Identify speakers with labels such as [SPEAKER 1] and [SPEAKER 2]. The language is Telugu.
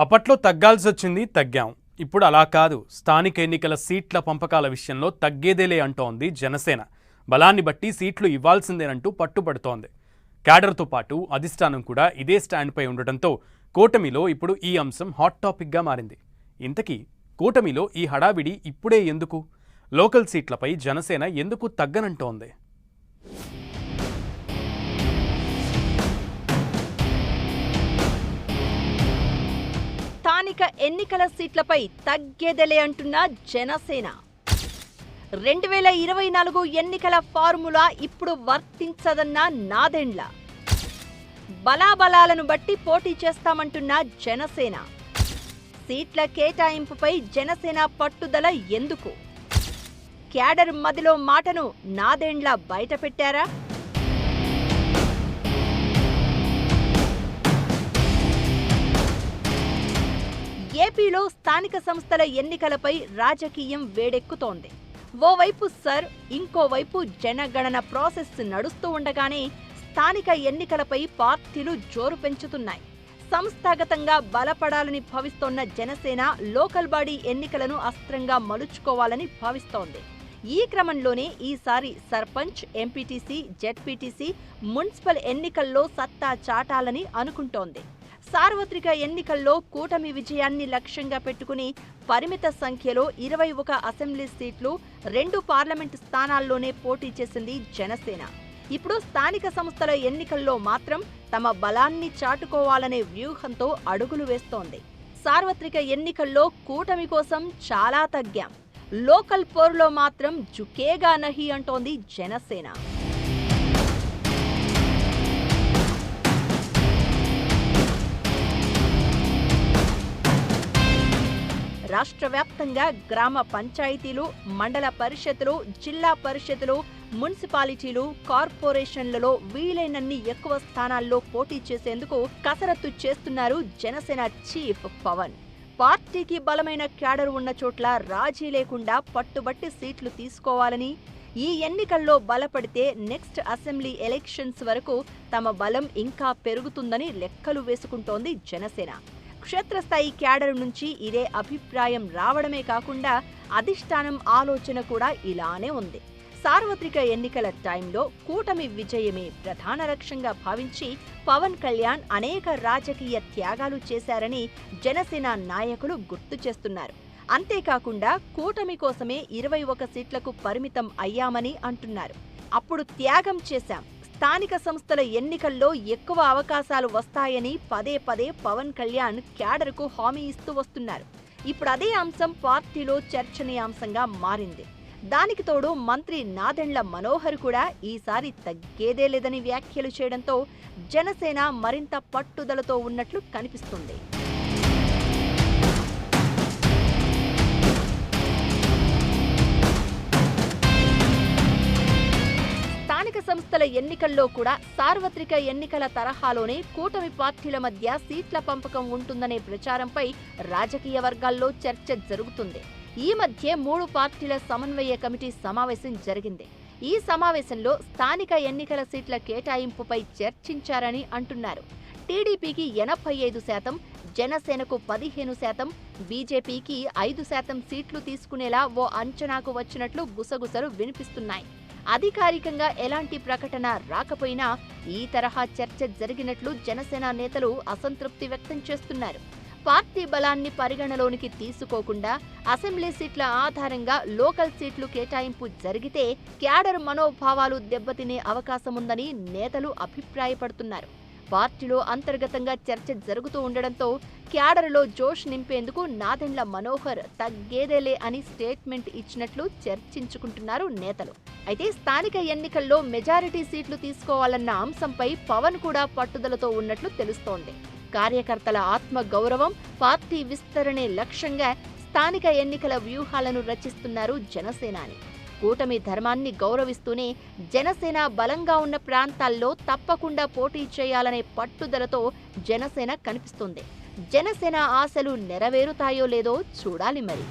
[SPEAKER 1] అప్పట్లో తగ్గాల్సొచ్చింది, తగ్గాం. ఇప్పుడు అలా కాదు. స్థానిక ఎన్నికల సీట్ల పంపకాల విషయంలో తగ్గేదేలే అంటోంది జనసేన. బలాన్ని బట్టి సీట్లు ఇవ్వాల్సిందేనంటూ పట్టుబడుతోంది. క్యాడర్తో పాటు అధిష్టానం కూడా ఇదే స్టాండ్పై ఉండటంతో కూటమిలో ఇప్పుడు ఈ అంశం హాట్ టాపిక్గా మారింది. ఇంతకీ కూటమిలో ఈ హడావిడి ఇప్పుడే ఎందుకు? లోకల్ సీట్లపై జనసేన ఎందుకు తగ్గనంటోంది?
[SPEAKER 2] స్థానిక ఎన్నికల సీట్లపై తగ్గేదెలే అంటున్న జనసేన. 2024 ఎన్నికల ఫార్ములా ఇప్పుడు వర్తించదన్న నాదెండ్ల. బలాబలాలను బట్టి పోటీ చేస్తామంటున్న జనసేన. సీట్ల కేటాయింపుపై జనసేన పట్టుదల ఎందుకు? క్యాడర్ మదిలో మాటను నాదెండ్ల బయటపెట్టారా? ఏపీలో స్థానిక సంస్థల ఎన్నికలపై రాజకీయం వేడెక్కుతోంది. ఓవైపు సర్, ఇంకోవైపు జనగణన ప్రాసెస్ నడుస్తూ ఉండగానే స్థానిక ఎన్నికలపై పార్టీలు జోరు పెంచుతున్నాయి. సంస్థాగతంగా బలపడాలని భావిస్తోన్న జనసేన లోకల్ బాడీ ఎన్నికలను అస్త్రంగా మలుచుకోవాలని భావిస్తోంది. ఈ క్రమంలోనే ఈసారి సర్పంచ్, ఎంపీటీసీ, జెడ్పీటీసీ, మున్సిపల్ ఎన్నికల్లో సత్తా చాటాలని అనుకుంటోంది. సార్వత్రిక ఎన్నికల్లో కూటమి విజయాన్ని లక్ష్యంగా పెట్టుకుని పరిమిత సంఖ్యలో 21 అసెంబ్లీ సీట్లు, 2 పార్లమెంటు స్థానాల్లోనే పోటీ చేసింది జనసేన. ఇప్పుడు స్థానిక సంస్థల ఎన్నికల్లో మాత్రం తమ బలాన్ని చాటుకోవాలనే వ్యూహంతో అడుగులు వేస్తోంది. సార్వత్రిక ఎన్నికల్లో కూటమి కోసం చాలా తగ్గాం, లోకల్ పోరులో మాత్రం జుకేగా నహి అంటోంది జనసేన. రాష్ట్ర వ్యాప్తంగా గ్రామ పంచాయతీలు, మండల పరిషత్తులు, జిల్లా పరిషత్తులు, మున్సిపాలిటీలు, కార్పొరేషన్లలో వీలైనన్ని ఎక్కువ స్థానాల్లో పోటీ చేసేందుకు కసరత్తు చేస్తున్నారు జనసేన చీఫ్ పవన్. పార్టీకి బలమైన క్యాడర్ ఉన్న చోట్ల రాజీ లేకుండా పట్టుబట్టి సీట్లు తీసుకోవాలని, ఈ ఎన్నికల్లో బలపడితే నెక్స్ట్ అసెంబ్లీ ఎలక్షన్స్ వరకు తమ బలం ఇంకా పెరుగుతుందని లెక్కలు వేసుకుంటోంది జనసేన. క్షేత్రస్థాయి క్యాడర్ నుంచి ఇదే అభిప్రాయం రావడమే కాకుండా అధిష్టానం ఆలోచన కూడా ఇలానే ఉంది. సార్వత్రిక ఎన్నికల టైంలో కూటమి విజయమే ప్రధాన లక్ష్యంగా భావించి పవన్ కళ్యాణ్ అనేక రాజకీయ త్యాగాలు చేశారని జనసేన నాయకులు గుర్తు చేస్తున్నారు. అంతేకాకుండా కూటమి కోసమే 21 సీట్లకు పరిమితం అయ్యామని అంటున్నారు. అప్పుడు త్యాగం చేశాం, స్థానిక సంస్థల ఎన్నికల్లో ఎక్కువ అవకాశాలు వస్తాయని పదే పదే పవన్ కళ్యాణ్ క్యాడర్కు హామీ ఇస్తూ వస్తున్నారు. ఇప్పుడు అదే అంశం పార్టీలో చర్చనీయాంశంగా మారింది. దానికి తోడు మంత్రి నాదెండ్ల మనోహర్ కూడా ఈసారి తగ్గేదే లేదని వ్యాఖ్యలు చేయడంతో జనసేన మరింత పట్టుదలతో ఉన్నట్లు కనిపిస్తుంది. స్థానిక సంస్థల ఎన్నికల్లో కూడా సార్వత్రిక ఎన్నికల తరహాలోనే కూటమి పార్టీల మధ్య సీట్ల పంపకం ఉంటుందనే ప్రచారంపై రాజకీయ వర్గాల్లో చర్చ జరుగుతుంది. ఈ మధ్య 3 పార్టీల సమన్వయ కమిటీ సమావేశం జరిగింది. ఈ సమావేశంలో స్థానిక ఎన్నికల సీట్ల కేటాయింపుపై చర్చించారని అంటున్నారు. టీడీపీకి 85%, జనసేనకు 15%, బీజేపీకి 5% సీట్లు తీసుకునేలా ఓ అంచనాకు వచ్చినట్లు గుసగుసలు వినిపిస్తున్నాయి. అధికారికంగా ఎలాంటి ప్రకటన రాకపోయినా ఈ తరహా చర్చ జరిగినట్లు జనసేన నేతలు అసంతృప్తి వ్యక్తం చేస్తున్నారు. పార్టీ బలాన్ని పరిగణలోనికి తీసుకోకుండా అసెంబ్లీ సీట్ల ఆధారంగా లోకల్ సీట్లు కేటాయింపు జరిగితే క్యాడర్ మనోభావాలు దెబ్బతినే అవకాశముందని నేతలు అభిప్రాయపడుతున్నారు. పార్టీలో అంతర్గతంగా చర్చ జరుగుతూ ఉండడంతో క్యాడర్లో జోష్ నింపేందుకు నాదెండ్ల మనోహర్ తగ్గేదేలే అని స్టేట్మెంట్ ఇచ్చినట్లు చర్చించుకుంటున్నారు నేతలు. అయితే స్థానిక ఎన్నికల్లో మెజారిటీ సీట్లు తీసుకోవాలన్న అంశంపై పవన్ కూడా పట్టుదలతో ఉన్నట్లు తెలుస్తోంది. కార్యకర్తల ఆత్మ గౌరవం, పార్టీ విస్తరణే లక్ష్యంగా స్థానిక ఎన్నికల వ్యూహాలను రచిస్తున్నారు జనసేనాని. కూటమి ధర్మాన్ని గౌరవిస్తూనే జనసేన బలంగా ఉన్న ప్రాంతాల్లో తప్పకుండా పోటీ చేయాలనే పట్టుదలతో జనసేన కనిపిస్తుంది. జనసేన ఆశలు నెరవేరుతాయో లేదో చూడాలి మరి.